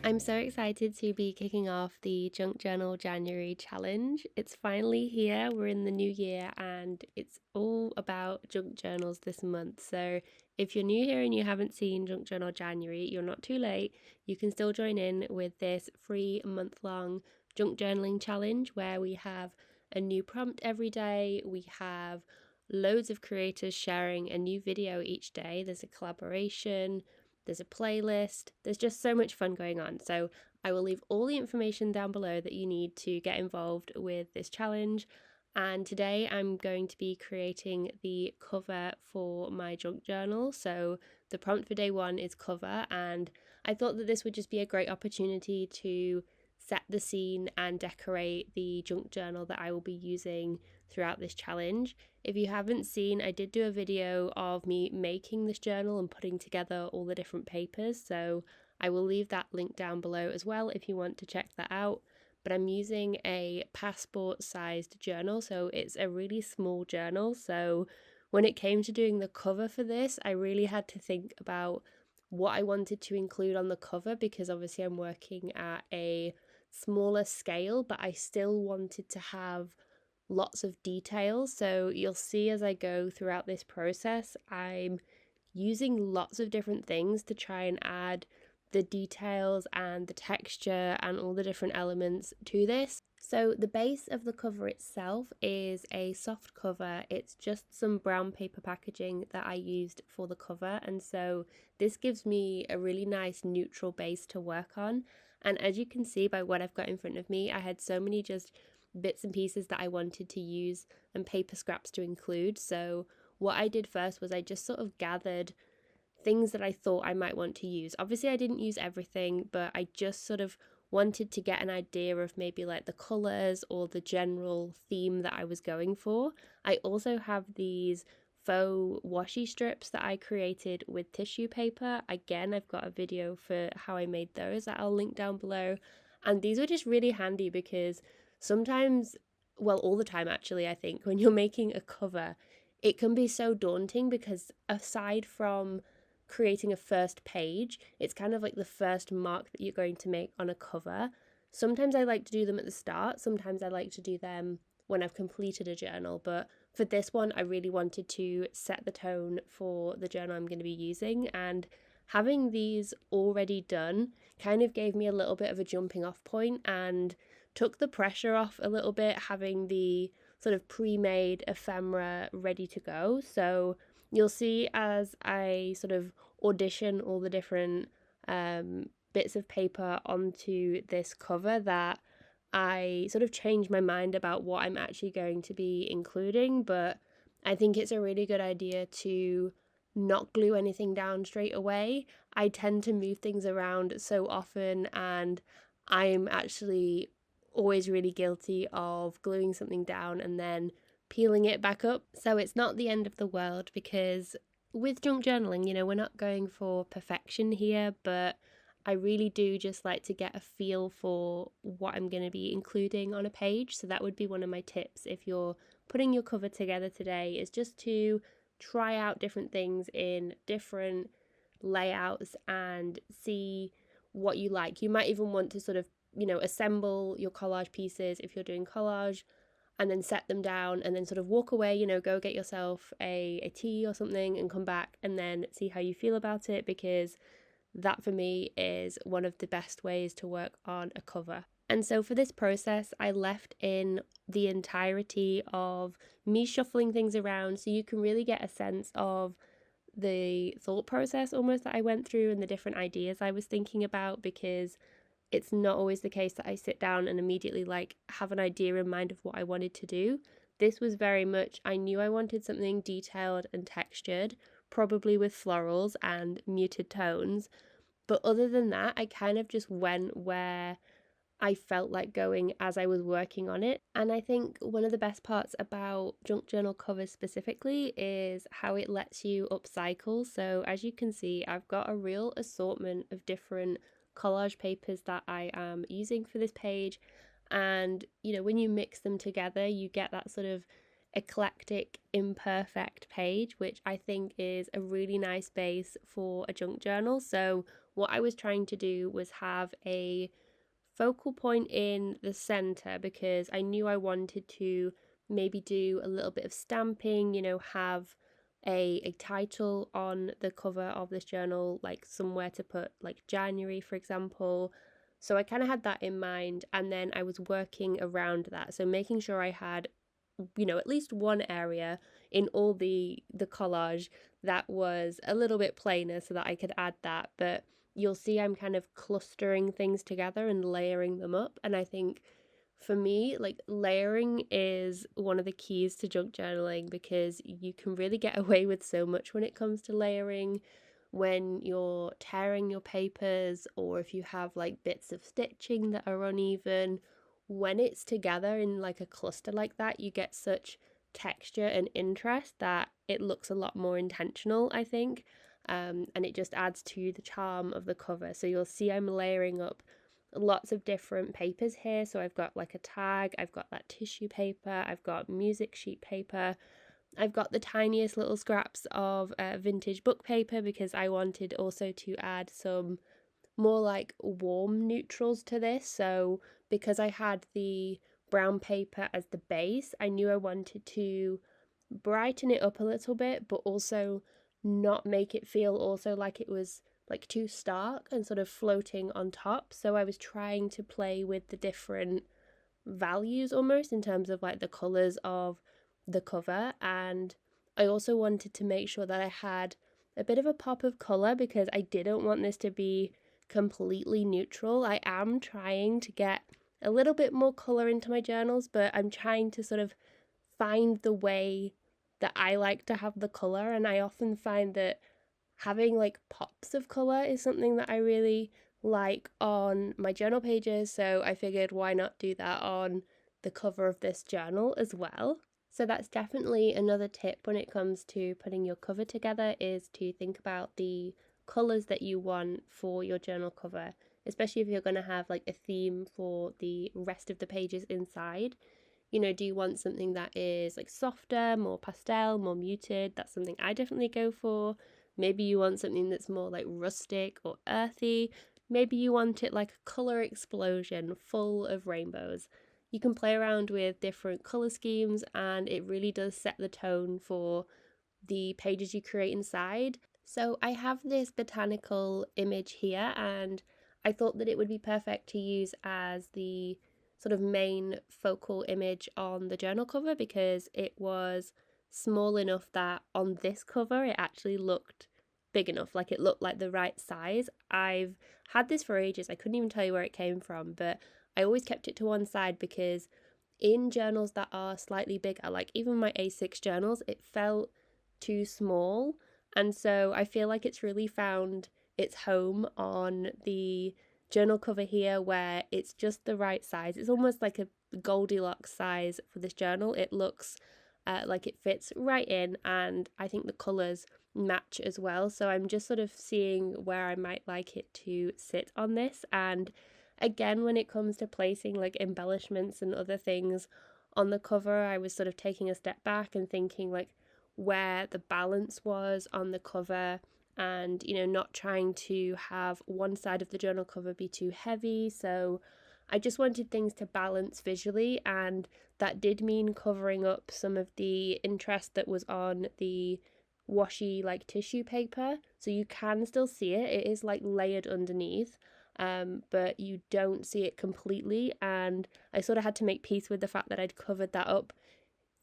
I'm so excited to be kicking off the Junk Journal January challenge. It's finally here. We're in the new year and it's all about junk journals this month. So if you're new here and you haven't seen Junk Journal January, you're not too late. You can still join in with this free month-long junk journaling challenge where we have a new prompt every day. We have loads of creators sharing a new video each day. There's a collaboration. There's a playlist, there's just so much fun going on. So I will leave all the information down below that you need to get involved with this challenge. And today I'm going to be creating the cover for my junk journal. So the prompt for day one is cover, and I thought that this would just be a great opportunity to set the scene and decorate the junk journal that I will be using throughout this challenge. If you haven't seen, I did do a video of me making this journal and putting together all the different papers, so I will leave that link down below as well if you want to check that out. But I'm using a passport sized journal, so it's a really small journal. So when it came to doing the cover for this, I really had to think about what I wanted to include on the cover, because obviously I'm working at a smaller scale, but I still wanted to have lots of details. So you'll see as I go throughout this process, I'm using lots of different things to try and add the details and the texture and all the different elements to this. So the base of the cover itself is a soft cover. It's just some brown paper packaging that I used for the cover, and so this gives me a really nice neutral base to work on. And as you can see by what I've got in front of me, I had so many just bits and pieces that I wanted to use and paper scraps to include. So what I did first was I just sort of gathered things that I thought I might want to use. Obviously I didn't use everything, but I just sort of wanted to get an idea of maybe like the colours or the general theme that I was going for. I also have these faux washi strips that I created with tissue paper. Again, I've got a video for how I made those that I'll link down below. And these were just really handy because sometimes, well, all the time actually, I think, when you're making a cover, it can be so daunting because aside from creating a first page, it's kind of like the first mark that you're going to make on a cover. Sometimes I like to do them at the start, sometimes I like to do them when I've completed a journal, but for this one I really wanted to set the tone for the journal I'm going to be using, and having these already done kind of gave me a little bit of a jumping off point and took the pressure off a little bit, having the sort of pre-made ephemera ready to go. So you'll see as I sort of audition all the different bits of paper onto this cover that I sort of changed my mind about what I'm actually going to be including. But I think it's a really good idea to not glue anything down straight away. I tend to move things around so often, and I'm actually always really guilty of gluing something down and then peeling it back up. So it's not the end of the world, because with junk journaling, we're not going for perfection here, but I really do just like to get a feel for what I'm going to be including on a page. So that would be one of my tips if you're putting your cover together today, is just to try out different things in different layouts and see what you like. You might even want to sort of, assemble your collage pieces if you're doing collage, and then set them down and then sort of walk away, go get yourself a tea or something and come back and then see how you feel about it, because that for me is one of the best ways to work on a cover. And so for this process, I left in the entirety of me shuffling things around so you can really get a sense of the thought process almost that I went through and the different ideas I was thinking about, because it's not always the case that I sit down and immediately have an idea in mind of what I wanted to do. This was very much, I knew I wanted something detailed and textured, probably with florals and muted tones. But other than that, I kind of just went where I felt like going as I was working on it. And I think one of the best parts about junk journal covers specifically is how it lets you upcycle. So as you can see, I've got a real assortment of different collage papers that I am using for this page. And when you mix them together, you get that sort of eclectic, imperfect page, which I think is a really nice base for a junk journal. So, what I was trying to do was have a focal point in the center because I knew I wanted to maybe do a little bit of stamping, have a title on the cover of this journal, like somewhere to put like January, for example. So I kind of had that in mind, and then I was working around that. So making sure I had, at least one area in all the collage that was a little bit plainer so that I could add that. But you'll see I'm kind of clustering things together and layering them up. And I think for me, like layering is one of the keys to junk journaling because you can really get away with so much when it comes to layering. When you're tearing your papers, or if you have like bits of stitching that are uneven, when it's together in like a cluster like that, you get such texture and interest that it looks a lot more intentional, I think. And it just adds to the charm of the cover. So you'll see I'm layering up lots of different papers here. So I've got like a tag, I've got that tissue paper, I've got music sheet paper, I've got the tiniest little scraps of vintage book paper because I wanted also to add some more like warm neutrals to this. So because I had the brown paper as the base, I knew I wanted to brighten it up a little bit, but also not make it feel also like it was like too stark and sort of floating on top. So I was trying to play with the different values almost in terms of like the colors of the cover. And I also wanted to make sure that I had a bit of a pop of color because I didn't want this to be completely neutral. I am trying to get a little bit more color into my journals, but I'm trying to sort of find the way that I like to have the color. And I often find that having like pops of color is something that I really like on my journal pages. So I figured why not do that on the cover of this journal as well. So that's definitely another tip when it comes to putting your cover together, is to think about the colors that you want for your journal cover, especially if you're going to have like a theme for the rest of the pages inside. Do you want something that is like softer, more pastel, more muted? That's something I definitely go for. Maybe you want something that's more like rustic or earthy. Maybe you want it like a color explosion full of rainbows. You can play around with different color schemes, and it really does set the tone for the pages you create inside. So I have this botanical image here, and I thought that it would be perfect to use as the sort of main focal image on the journal cover because it was small enough that on this cover it actually looked big enough, like it looked like the right size. I've had this for ages, I couldn't even tell you where it came from, but I always kept it to one side because in journals that are slightly bigger, like even my A6 journals, it felt too small. And so I feel like it's really found its home on the journal cover here where it's just the right size. It's almost like a Goldilocks size for this journal. It looks like it fits right in, and I think the colours match as well. So I'm just sort of seeing where I might like it to sit on this. And again, when it comes to placing like embellishments and other things on the cover, I was sort of taking a step back and thinking like where the balance was on the cover, and not trying to have one side of the journal cover be too heavy. So I just wanted things to balance visually, and that did mean covering up some of the interest that was on the washi like tissue paper, so you can still see it. It is like layered underneath, but you don't see it completely, and I sort of had to make peace with the fact that I'd covered that up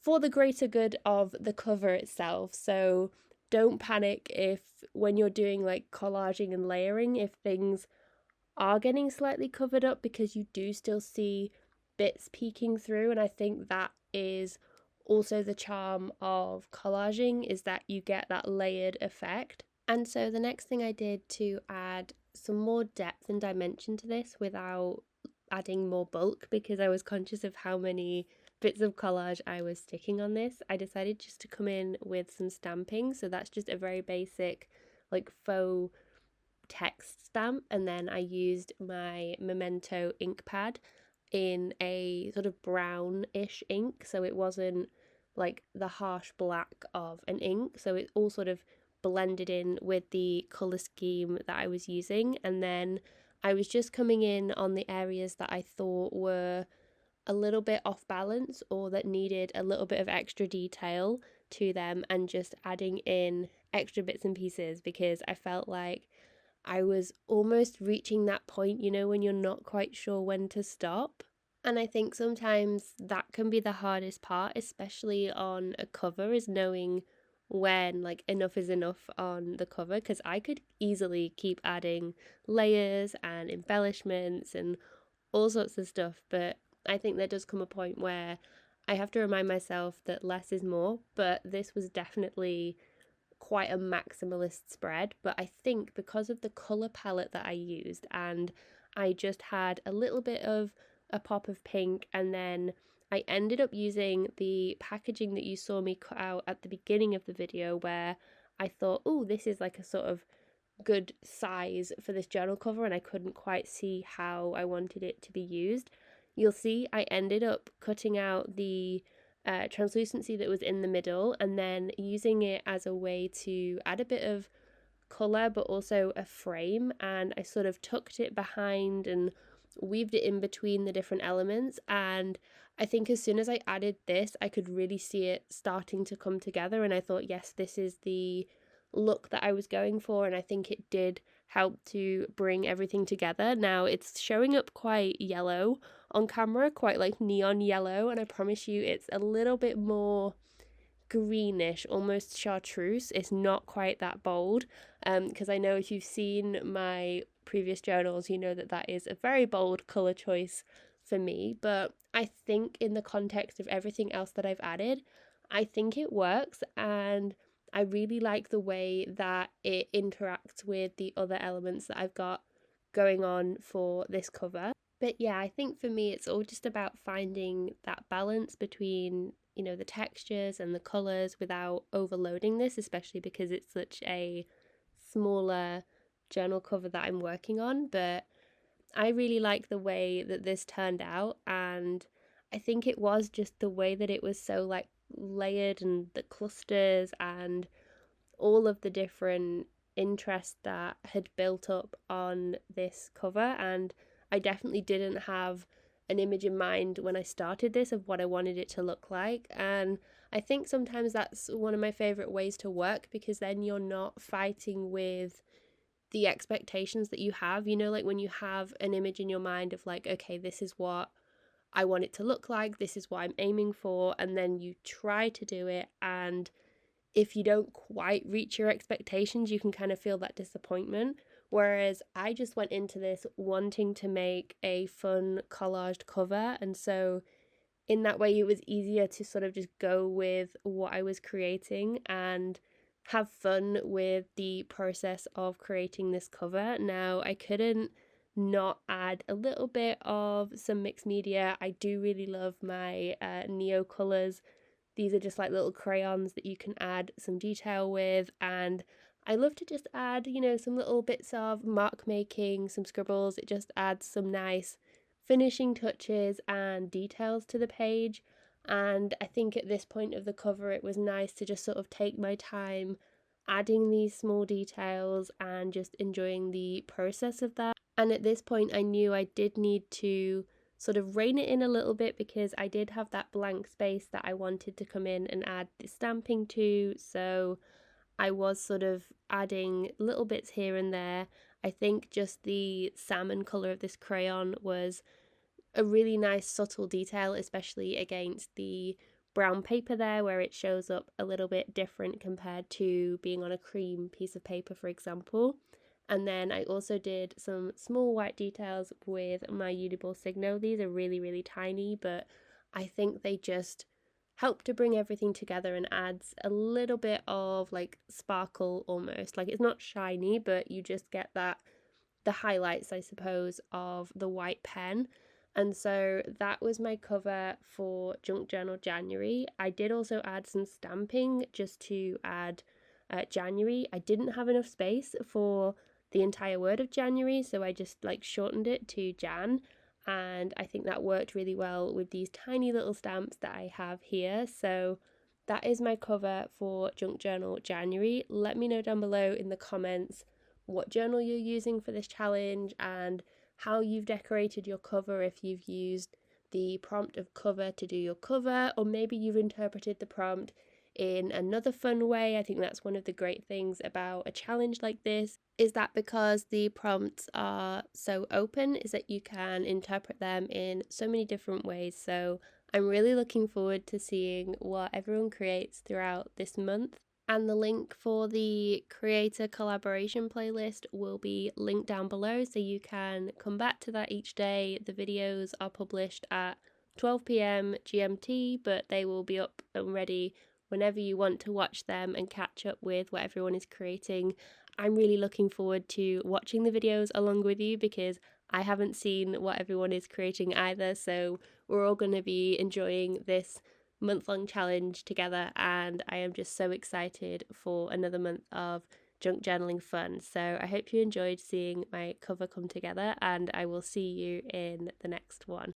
for the greater good of the cover itself. So don't panic if when you're doing like collaging and layering, if things are getting slightly covered up, because you do still see bits peeking through. And I think that is also the charm of collaging, is that you get that layered effect. And so the next thing I did to add some more depth and dimension to this without adding more bulk, because I was conscious of how many bits of collage I was sticking on this, I decided just to come in with some stamping. So that's just a very basic like faux text stamp, and then I used my Memento ink pad in a sort of brownish ink, so it wasn't like the harsh black of an ink, so it all sort of blended in with the colour scheme that I was using. And then I was just coming in on the areas that I thought were a little bit off balance or that needed a little bit of extra detail to them, and just adding in extra bits and pieces, because I felt like I was almost reaching that point, when you're not quite sure when to stop. And I think sometimes that can be the hardest part, especially on a cover, is knowing when like enough is enough on the cover, because I could easily keep adding layers and embellishments and all sorts of stuff, but I think there does come a point where I have to remind myself that less is more. But this was definitely quite a maximalist spread, but I think because of the color palette that I used, and I just had a little bit of a pop of pink, and then I ended up using the packaging that you saw me cut out at the beginning of the video, where I thought, oh, this is like a sort of good size for this journal cover, and I couldn't quite see how I wanted it to be used. You'll see I ended up cutting out the translucency that was in the middle, and then using it as a way to add a bit of colour but also a frame, and I sort of tucked it behind and weaved it in between the different elements. And I think as soon as I added this, I could really see it starting to come together, and I thought, yes, this is the look that I was going for, and I think it did help to bring everything together. Now it's showing up quite yellow on camera, quite like neon yellow, and I promise you it's a little bit more greenish, almost chartreuse. It's not quite that bold, because I know if you've seen my previous journals, you know that that is a very bold color choice for me. But I think in the context of everything else that I've added, I think it works, and I really like the way that it interacts with the other elements that I've got going on for this cover. But yeah, I think for me, it's all just about finding that balance between, the textures and the colors without overloading this, especially because it's such a smaller journal cover that I'm working on. But I really like the way that this turned out, and I think it was just the way that it was so like layered, and the clusters and all of the different interest that had built up on this cover. And I definitely didn't have an image in mind when I started this of what I wanted it to look like. And I think sometimes that's one of my favorite ways to work, because then you're not fighting with the expectations that you have, like when you have an image in your mind of like, okay, this is what I want it to look like, this is what I'm aiming for, and then you try to do it, and if you don't quite reach your expectations, you can kind of feel that disappointment. Whereas I just went into this wanting to make a fun collaged cover, and so in that way it was easier to sort of just go with what I was creating and have fun with the process of creating this cover. Now, I couldn't not add a little bit of some mixed media. I do really love my neo colors. These are just like little crayons that you can add some detail with, and I love to just add, some little bits of mark making, some scribbles. It just adds some nice finishing touches and details to the page. And I think at this point of the cover, it was nice to just sort of take my time adding these small details and just enjoying the process of that. And at this point, I knew I did need to sort of rein it in a little bit, because I did have that blank space that I wanted to come in and add the stamping to. So I was sort of adding little bits here and there. I think just the salmon colour of this crayon was a really nice subtle detail, especially against the brown paper there, where it shows up a little bit different compared to being on a cream piece of paper, for example. And then I also did some small white details with my Uniball Signo. These are really, really tiny, but I think they just help to bring everything together and adds a little bit of like sparkle almost. Like it's not shiny, but you just get the highlights, I suppose, of the white pen. And so that was my cover for Junk Journal January. I did also add some stamping just to add January. I didn't have enough space for the entire word of January, so I just like shortened it to Jan, and I think that worked really well with these tiny little stamps that I have here. So that is my cover for Junk Journal January. Let me know down below in the comments what journal you're using for this challenge and how you've decorated your cover, if you've used the prompt of cover to do your cover, or maybe you've interpreted the prompt in another fun way. I think that's one of the great things about a challenge like this, is that because the prompts are so open, is that you can interpret them in so many different ways. So I'm really looking forward to seeing what everyone creates throughout this month. And the link for the creator collaboration playlist will be linked down below, so you can come back to that each day. The videos are published at 12 p.m. GMT, but they will be up and ready whenever you want to watch them and catch up with what everyone is creating. I'm really looking forward to watching the videos along with you because I haven't seen what everyone is creating either, so we're all going to be enjoying this month-long challenge together, and I am just so excited for another month of junk journaling fun. So I hope you enjoyed seeing my cover come together, and I will see you in the next one.